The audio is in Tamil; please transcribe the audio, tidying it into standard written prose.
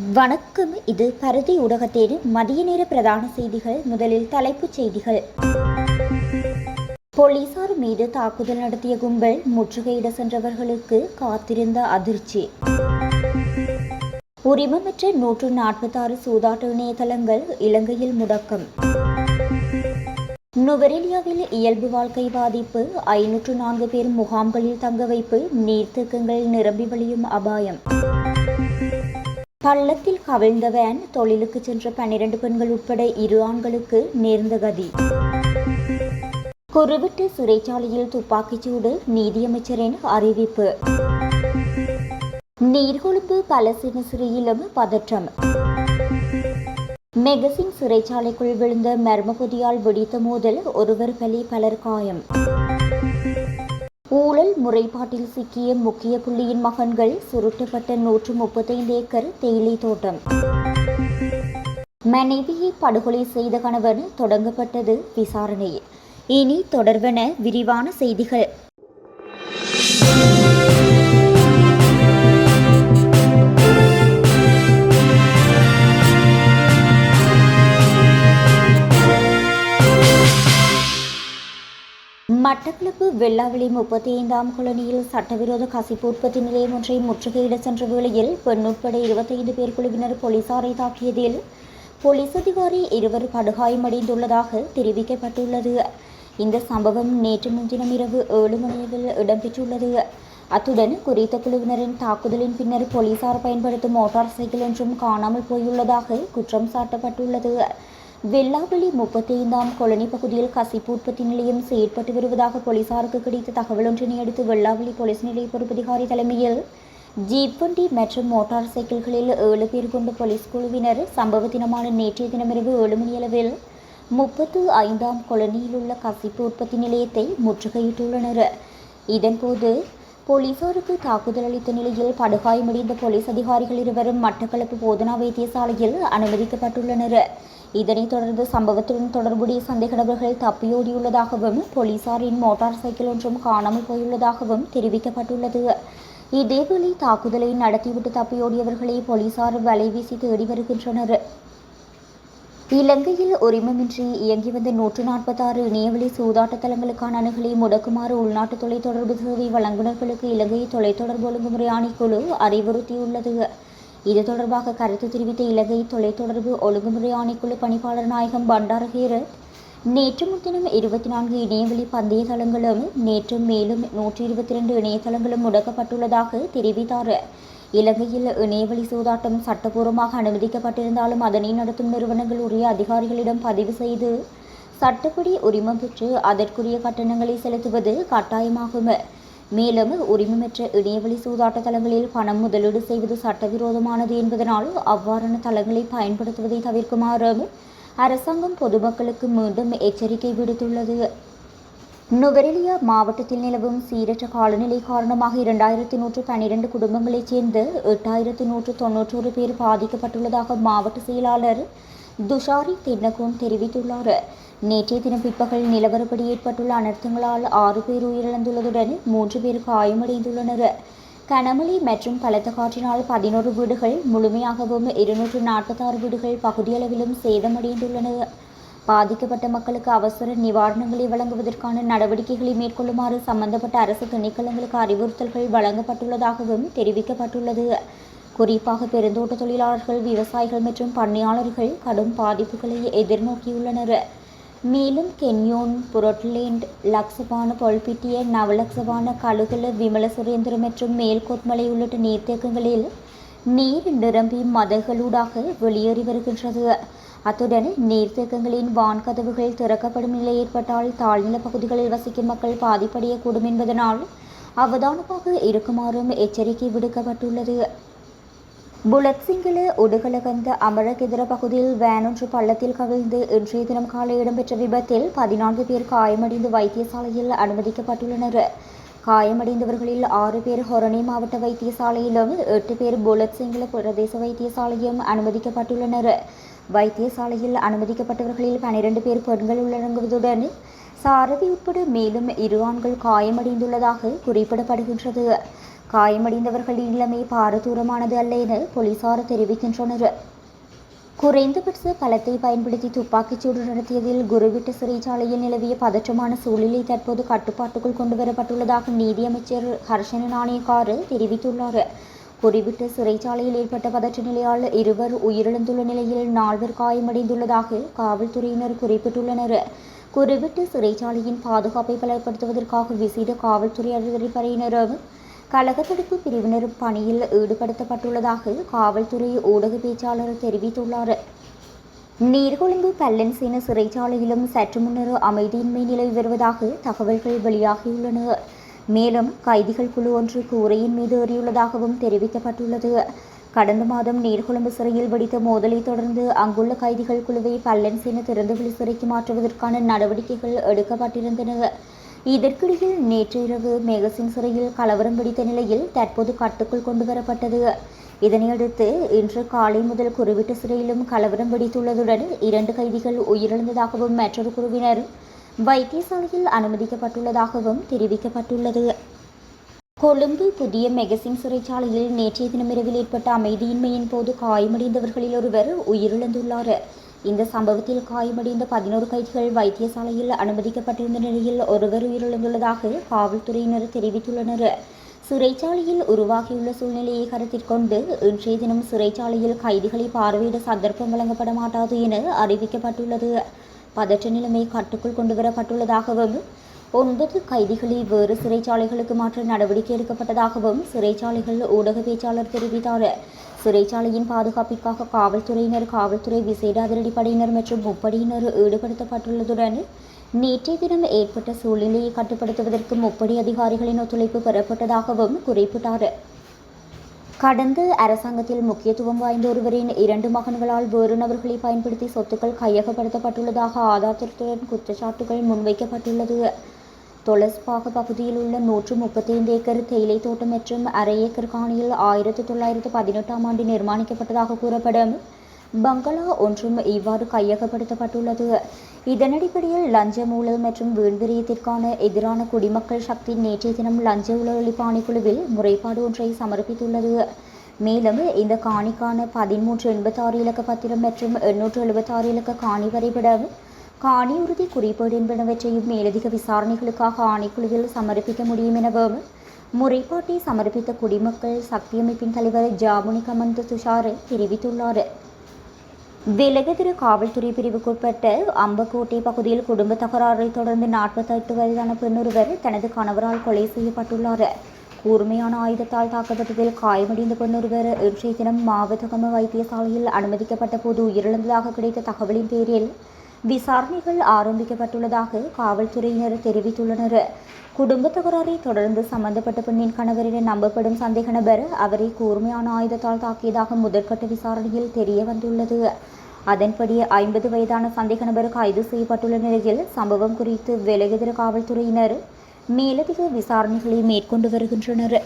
வணக்கம். இது பருதி ஊடகத்தின் மதிய நேர பிரதான செய்திகள். முதலில் தலைப்புச் செய்திகள். போலீசார் மீது தாக்குதல் நடத்திய கும்பல் முற்றுகையிட சென்றவர்களுக்கு காத்திருந்த அதிர்ச்சி. உரிமமற்ற 146 சூதாட்ட இணையதளங்கள் இலங்கையில் முடக்கம். நுவரெலியாவில் இயல்பு வாழ்க்கை பாதிப்பு. 504 பேர் முகாம்களில் தங்க வைப்பு. நீர்த்தேக்கங்கள் நிரம்பி வழியும் அபாயம். பள்ளத்தில் கவிழ்ந்த வேன். தொழிலுக்கு சென்ற 12 பெண்கள் உட்பட 2 ஆண்களுக்கு நேர்ந்த கதி. குருவிட்டு சிறைச்சாலையில் துப்பாக்கிச்சூடு. நீதியமைச்சரின் அறிவிப்பு. நீர்கொழும்பு பலஸ்தீன சிறையிலும் பதற்றம். மெகசின் சிறைச்சாலைக்குள் விழுந்த மர்மபொதியால் வெடித்த மோதல். ஒருவர் பலி, பலர் காயம். ஊழல் முறைப்பாட்டில் சிக்கிய முக்கிய புள்ளியின் மகன்கள். சுருட்டப்பட்ட 135 ஏக்கர் தேயிலை தோட்டம். மனைவியை படுகொலை செய்த கணவன். தொடங்கப்பட்டது விசாரணை. இனி தொடர்வன விரிவான செய்திகள். மட்டக்களப்பு வெள்ளாவளி 35ஆம் கொலனியில் சட்டவிரோத கசிப்பு உற்பத்தி நிலையம் ஒன்றை முற்றுகையிட சென்ற வேளையில் பெண் உட்பட 25 பேர் குழுவினர் போலீசாரை தாக்கியதில் போலீஸ் அதிகாரி 2 படுகாயமடைந்துள்ளதாக தெரிவிக்கப்பட்டுள்ளது. இந்த சம்பவம் நேற்று முன்தினம் இரவு 7 மணியளவில் இடம்பெற்றுள்ளது. அத்துடன் குறித்த குழுவினரின் தாக்குதலின் பின்னர் போலீசார் பயன்படுத்தும் மோட்டார் சைக்கிள் ஒன்றும் காணாமல் போயுள்ளதாக குற்றம் சாட்டப்பட்டுள்ளது. வெள்ளாவளி 35ஆம் கொலனி பகுதியில் கசிப்பு உற்பத்தி நிலையம் செயற்பட்டு வருவதாக போலீசாருக்கு கிடைத்த தகவல் ஒன்றினை அடுத்து வெள்ளாவளி போலீஸ் நிலைய பொறுப்பதிகாரி தலைமையில் ஜீப் வண்டி மற்றும் மோட்டார் சைக்கிள்களில் 7 பேர் கொண்ட போலீஸ் குழுவினர் சம்பவ தினமான நேற்றைய தினமிரவு 7 மணியளவில் 35ஆம் கொலனியில் உள்ள கசிப்பு உற்பத்தி நிலையத்தை முற்றுகையிட்டுள்ளனர். இதன்போது போலீசாருக்கு தாக்குதல் அளித்த நிலையில் படுகாயமடைந்த போலீஸ் அதிகாரிகள் 2 மட்டக்களப்பு போதனா வைத்தியசாலையில் அனுமதிக்கப்பட்டுள்ளனர். இதனைத் தொடர்ந்து சம்பவத்துடன் தொடர்புடைய சந்தேக நபர்கள் தப்பியோடியுள்ளதாகவும் போலீசாரின் மோட்டார் சைக்கிள் ஒன்றும் காணாமல் போயுள்ளதாகவும் தெரிவிக்கப்பட்டுள்ளது. இதேவேளை தாக்குதலை நடத்திவிட்டு தப்பியோடியவர்களை போலீசார் வலைவீசி தேடி வருகின்றனர். இலங்கையில் உரிமமின்றி இயங்கி வந்த 146 இணையவழி சூதாட்ட தளங்களுக்கான அணுகலை முடக்குமாறு உள்நாட்டு தொலைத்தொடர்பு சேவை வழங்குநர்களுக்கு இலங்கை தொலைத்தொடர்பு ஒழுங்குமுறை ஆணைக்குழு அறிவுறுத்தியுள்ளது. இது தொடர்பாக கருத்து தெரிவித்த இலங்கை தொலைத்தொடர்பு ஒழுங்குமுறை ஆணைக்குழு பணிப்பாளர் நாயகம் பண்டாரஹேரத் நேற்று முன்தினம் 24 இணையவழி பந்தய தளங்களும் நேற்று மேலும் 122 இணையதளங்களும் முடக்கப்பட்டுள்ளதாக தெரிவித்தார். இலங்கையில் இணையவழி சூதாட்டம் சட்டபூர்வமாக அனுமதிக்கப்பட்டிருந்தாலும் அதனை நடத்தும் நிறுவனங்கள் உரிய அதிகாரிகளிடம் பதிவு செய்து சட்டப்படி உரிமம் பெற்று அதற்குரிய கட்டணங்களை செலுத்துவது கட்டாயமாகும். மேலும் உரிமமற்ற இணையவழி சூதாட்ட தளங்களில் பணம் முதலீடு செய்வது சட்டவிரோதமானது என்பதனால் அவ்வாறான தளங்களை பயன்படுத்துவதை தவிர்க்குமாறு அரசாங்கம் பொதுமக்களுக்கு மீண்டும் எச்சரிக்கை விடுத்துள்ளது. நுவரெலியா மாவட்டத்தில் நிலவும் சீரற்ற காலநிலை காரணமாக 2112 குடும்பங்களைச் சேர்ந்த 8191 பேர் பாதிக்கப்பட்டுள்ளதாக மாவட்ட செயலாளர் துஷாரி தென்னகோன் தெரிவித்துள்ளார். நேற்றைய தினம் பிற்பகல் நிலவரப்படி ஏற்பட்டுள்ள அனர்த்தங்களால் 6 பேர் உயிரிழந்துள்ளதுடன் 3 பேர் காயமடைந்துள்ளனர். கனமழை மற்றும் பலத்த காற்றினால் 11 வீடுகள் முழுமையாகவும் 246 வீடுகள் பகுதியளவிலும் சேதமடைந்துள்ளன. பாதிக்கப்பட்ட மக்களுக்கு அவசர நிவாரணங்களை வழங்குவதற்கான நடவடிக்கைகளை மேற்கொள்ளுமாறு சம்பந்தப்பட்ட அரசு திணைக்களங்களுக்கு அறிவுறுத்தல்கள் வழங்கப்பட்டுள்ளதாகவும் தெரிவிக்கப்பட்டுள்ளது. குறிப்பாக பெருந்தோட்ட தொழிலாளர்கள், விவசாயிகள் மற்றும் பண்ணையாளர்கள் கடும் பாதிப்புகளை எதிர்நோக்கியுள்ளனர். மேலும் கென்யோன், புரொட்லேண்ட், லக்சபான, பொல்பிட்டிய, நவலக்சபான, கழுகுல, விமல சுரேந்திர மற்றும் மேல்கொத்மலை உள்ளிட்ட நீர்த்தேக்கங்களில் நீர் நிரம்பி மதகுகளூடாக வெளியேறி வருகின்றது. அத்துடன் நீர்த்தேக்கங்களின் வான்கதவுகள் திறக்கப்படும் நிலை ஏற்பட்டால் தாழ்நில பகுதிகளில் வசிக்கும் மக்கள் பாதிப்படையக்கூடும் என்பதனால் அவதானமாக இருக்குமாறும் எச்சரிக்கை விடுக்கப்பட்டுள்ளது. புலத்சிங்கள உடுகலகந்த அமரகெதிர பகுதியில் வேன் ஒன்று பள்ளத்தில் கவிழ்ந்து இன்றைய தினம் காலை இடம்பெற்ற விபத்தில் 14 பேர் காயமடைந்து வைத்தியசாலையில் அனுமதிக்கப்பட்டுள்ளனர். காயமடைந்தவர்களில் 6 பேர் ஹொரணி மாவட்ட வைத்தியசாலையிலும் 8 பேர் புலத்சிங்கள பிரதேச வைத்தியசாலையும் அனுமதிக்கப்பட்டுள்ளனர். வைத்தியசாலையில் அனுமதிக்கப்பட்டவர்களில் 12 பேர் பெண்கள் உள்ளடங்குவதுடன் சாரதி உட்பட மேலும் 2 ஆண்கள் காயமடைந்துள்ளதாக குறிப்பிடப்படுகின்றது. காயமடைந்தவர்களின் நிலைமை பாரதூரமானது அல்ல என போலீசார் தெரிவிக்கின்றனர். குறைந்தபட்ச பலத்தை பயன்படுத்தி துப்பாக்கிச்சூடு நடத்தியதில் குருவிட்ட சிறைச்சாலையில் நிலவிய பதற்றமான சூழ்நிலை தற்போது கட்டுப்பாட்டுக்குள் கொண்டுவரப்பட்டுள்ளதாக நீதியமைச்சர் ஹர்ஷன நாணயக்கார தெரிவித்துள்ளார். குருவிட்ட சிறைச்சாலையில் ஏற்பட்ட பதற்ற நிலையால் 2 உயிரிழந்துள்ள நிலையில் 4 காயமடைந்துள்ளதாக காவல்துறையினர் குறிப்பிட்டுள்ளனர். குருவிட்ட சிறைச்சாலையின் பாதுகாப்பை பலப்படுத்துவதற்காக விசேட காவல்துறை அதிகாரியினரும் கலக தடுப்பு பிரிவினர் பணியில் ஈடுபடுத்தப்பட்டுள்ளதாக காவல்துறை ஊடக பேச்சாளர் தெரிவித்துள்ளார். நீர்கொழும்பு பல்லன்சேன சிறைச்சாலையிலும் சற்று முன்னர் அமைதியின்மை நிலவி வருவதாக தகவல்கள் வெளியாகியுள்ளன. மேலும் கைதிகள் குழு ஒன்று கூரையின் மீது ஏறியுள்ளதாகவும் தெரிவிக்கப்பட்டுள்ளது. கடந்த மாதம் நீர்கொழும்பு சிறையில் வெடித்த மோதலை தொடர்ந்து அங்குள்ள கைதிகள் குழுவை பல்லன்சேன திறந்தவெளி சிறைக்கு மாற்றுவதற்கான நடவடிக்கைகள் எடுக்கப்பட்டிருந்தன. இதற்கிடையில் நேற்று இரவு மேகசிங் சிறையில் கலவரம் வெடித்த நிலையில் தற்போது கட்டுக்குள் கொண்டுவரப்பட்டது. இதனையடுத்து இன்று காலை முதல் குருவிட்ட சிறையிலும் கலவரம் வெடித்துள்ளதுடன் 2 கைதிகள் உயிரிழந்ததாகவும் மற்றொரு குழுவினர் வைத்தியசாலையில் அனுமதிக்கப்பட்டுள்ளதாகவும் தெரிவிக்கப்பட்டுள்ளது. கொழும்பு புதிய மெகசிங் சிறைச்சாலையில் நேற்றைய தினமிரவில் ஏற்பட்ட அமைதியின்மையின் போது காயமடைந்தவர்களில் ஒருவர் உயிரிழந்துள்ளார். இந்த சம்பவத்தில் காயமடைந்த 11 கைதிகள் வைத்தியசாலையில் அனுமதிக்கப்பட்டிருந்த நிலையில் ஒருவர் உயிரிழந்துள்ளதாக காவல்துறையினர் தெரிவித்துள்ளனர். சிறைச்சாலையில் உருவாகியுள்ள சூழ்நிலையை கருத்தில் கொண்டு இன்றைய தினம் சிறைச்சாலையில் கைதிகளை பார்வையிட சந்தர்ப்பம் வழங்கப்பட மாட்டாது என அறிவிக்கப்பட்டுள்ளது. பதற்ற நிலைமை கட்டுக்குள் கொண்டுவரப்பட்டுள்ளதாகவும் 9 கைதிகளை வேறு சிறைச்சாலைகளுக்கு மாற்ற நடவடிக்கை எடுக்கப்பட்டதாகவும் சிறைச்சாலைகள் ஊடக பேச்சாளர் தெரிவித்தார். சிறைச்சாலையின் பாதுகாப்பிற்காக காவல்துறையினர், காவல்துறை விசேட அதிரடிப்படையினர் மற்றும் முப்படையினர் ஈடுபடுத்தப்பட்டுள்ளதுடன் நேற்றைய தினம் ஏற்பட்ட சூழ்நிலையை கட்டுப்படுத்துவதற்கு முப்படை அதிகாரிகளின் ஒத்துழைப்பு பெறப்பட்டதாகவும் குறிப்பிட்டார். கடந்த அரசாங்கத்தில் முக்கியத்துவம் வாய்ந்த ஒருவரின் 2 மகன்களால் வேறு நபர்களை பயன்படுத்தி சொத்துக்கள் கையகப்படுத்தப்பட்டுள்ளதாக ஆதாரத்துடன் குற்றச்சாட்டுகள் முன்வைக்கப்பட்டுள்ளது. தொலஸ்பாக பகுதியில் உள்ள 135 ஏக்கர் தேயிலை தோட்டம் மற்றும் அரை ஏக்கர் காணியில் 1918ஆம் ஆண்டு நிர்மாணிக்கப்பட்டதாக கூறப்படும் பங்களா ஒன்றும் இவ்வாறு கையகப்படுத்தப்பட்டுள்ளது. இதனடிப்படையில் லஞ்ச ஊழல் மற்றும் வீண்விரயத்திற்கான எதிரான குடிமக்கள் சக்தி நேற்றைய தினம் லஞ்ச ஊழல் ஒழிப்பு ஆணைக்குழுவில் முறைப்பாடு ஒன்றை சமர்ப்பித்துள்ளது. மேலும் இந்த காணிக்கான 1386 இலக்க பத்திரம் மற்றும் 876 இலக்க காணி வரைபடம், காணி உறுதி குறிப்பீடு என்பனவற்றையும் மேலதிக விசாரணைகளுக்காக ஆணைக்குழுவில் சமர்ப்பிக்க முடியும் எனவும் முறைப்பாட்டை சமர்ப்பித்த குடிமக்கள் சக்தி அமைப்பின் தலைவர் ஜாமுனி கமந்த துஷார் தெரிவித்துள்ளார். வெலகதிர காவல்துறை பிரிவுக்குட்பட்ட அம்பக்கோட்டை பகுதியில் குடும்ப தகராறை தொடர்ந்து 48 வயதான பெண்ணொருவர் தனது கணவரால் கொலை செய்யப்பட்டுள்ளார். கூர்மையான ஆயுதத்தால் தாக்கப்பட்டதில் காயமடைந்த பெண்ணொருவர் இன்றைய தினம் மாவதகம வைத்தியசாலையில் அனுமதிக்கப்பட்ட போது உயிரிழந்ததாக கிடைத்த தகவலின் பேரில் விசாரணைகள் ஆரம்பிக்கப்பட்டுள்ளதாக காவல்துறையினர் தெரிவித்துள்ளனர். குடும்ப தகராறை தொடர்ந்து சம்பந்தப்பட்ட பெண்ணின் கணவர் என நம்பப்படும் சந்தேக நபர் அவரை கூர்மையான ஆயுதத்தால் தாக்கியதாக முதற்கட்ட விசாரணையில் தெரிய வந்துள்ளது. அதன்படி 50 வயதான சந்தேக நபர் கைது செய்யப்பட்டுள்ள நிலையில் சம்பவம் குறித்து வெலகதிர காவல்துறையினர் மேலதிக விசாரணைகளை மேற்கொண்டு வருகின்றனர்.